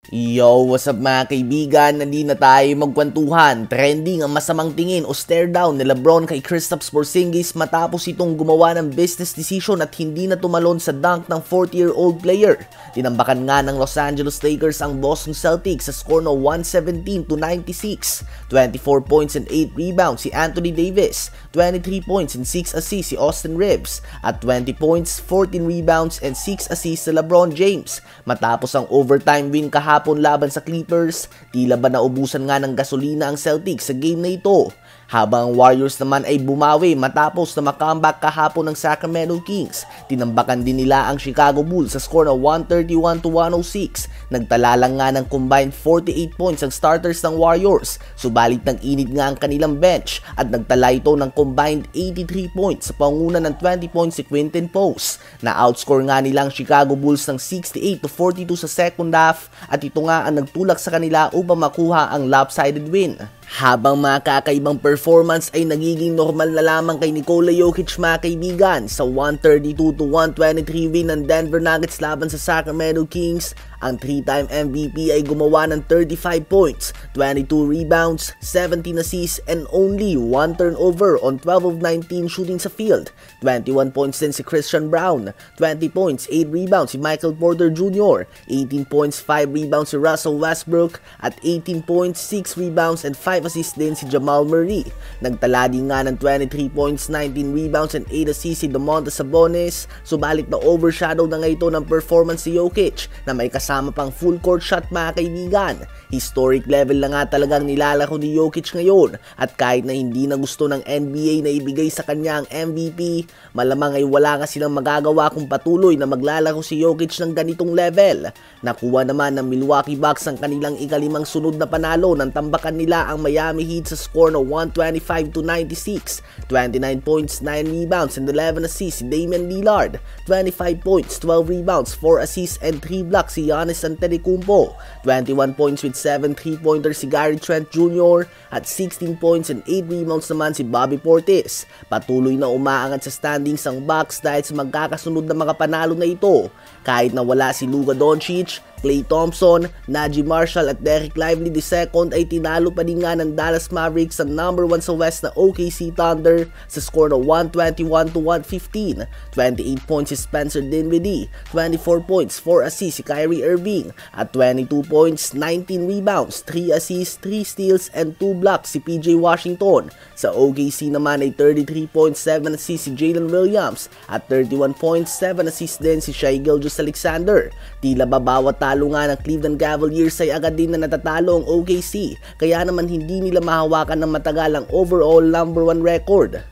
Yo, what's up mga kaibigan? Nandi na tayo magkwentuhan. Trending ang masamang tingin o stare down ni Lebron kay Kristaps Porzingis matapos itong gumawa ng business decision at hindi na tumalon sa dunk ng 40-year-old player. Tinambakan nga ng Los Angeles Lakers ang Boston Celtics sa score na 117-96. 24 points and 8 rebounds si Anthony Davis, 23 points and 6 assists si Austin Reeves, at 20 points, 14 rebounds and 6 assists si LeBron James. Matapos ang overtime win kahapon laban sa Clippers, tila ba naubusan nga ng gasolina ang Celtics sa game na ito. Habang ang Warriors naman ay bumawi matapos na makomeback kahapon ng Sacramento Kings, tinambakan din nila ang Chicago Bulls sa score na 131-106. Nagtala lang nga ng combined 48 points ang starters ng Warriors, subalit nag-init nga ang kanilang bench at nagtala ito ng combined 83 points sa panguna ng 20 points si Quinton Post. Na-outscore nga nila ang Chicago Bulls ng 68-42 sa second half at ito nga ang nagtulak sa kanila upang makuha ang lopsided win. Habang mga kakaibang performance ay nagiging normal na lamang kay Nikola Jokic mga kaibigan sa 132-123 win ng Denver Nuggets laban sa Sacramento Kings, ang 3-time MVP ay gumawa ng 35 points, 22 rebounds, 17 assists and only 1 turnover on 12 of 19 shooting sa field. 21 points din si Christian Braun, 20 points, 8 rebounds si Michael Porter Jr., 18 points, 5 rebounds si Russell Westbrook at 18 points, 6 rebounds and 5 assists din si Jamal Murray. Nagtala din nga ng 23 points, 19 rebounds and 8 assists si Domantas Sabonis, subalit na overshadow na nga ito ng performance si Jokic na may kasama pang full court shot mga kaibigan. Historic level na nga talagang nilalaro ni Jokic ngayon at kahit na hindi na gusto ng NBA na ibigay sa kanya ang MVP, malamang ay wala nga silang magagawa kung patuloy na maglalaro si Jokic ng ganitong level. Nakuha naman ng Milwaukee Bucks ang kanilang ikalimang sunod na panalo nang tambakan nila ang Miami Heat sa score na 125-96. 29 points, 9 rebounds and 11 assists si Damian Lillard, 25 points, 12 rebounds, 4 assists and 3 blocks si Giannis Antetokounmpo, 21 points with 7 3-pointers si Gary Trent Jr. at 16 points and 8 rebounds naman si Bobby Portis. Patuloy na umaangat sa standings ang Bucks dahil sa magkakasunod na mga panalo na ito. Kahit na wala si Luka Doncic, Klay Thompson, Najee Marshall at Derek Lively II ay tinalo pa din nga ng Dallas Mavericks ang number 1 sa West na OKC Thunder sa score na 121-115. 28 points si Spencer Dinwiddie, 24 points, 4 assists si Kyrie Irving at 22 points, 19 rebounds, 3 assists, 3 steals and 2 blocks si PJ Washington. Sa OKC naman ay 33 points, 7 assists si Jalen Williams at 31 points, 7 assists din si Shai Gilgeous-Alexander. Tila ba bawat talo nga ng Cleveland Cavaliers ay agad din na natatalo ang OKC, kaya naman hindi nila mahawakan ng matagal ang overall number 1 record.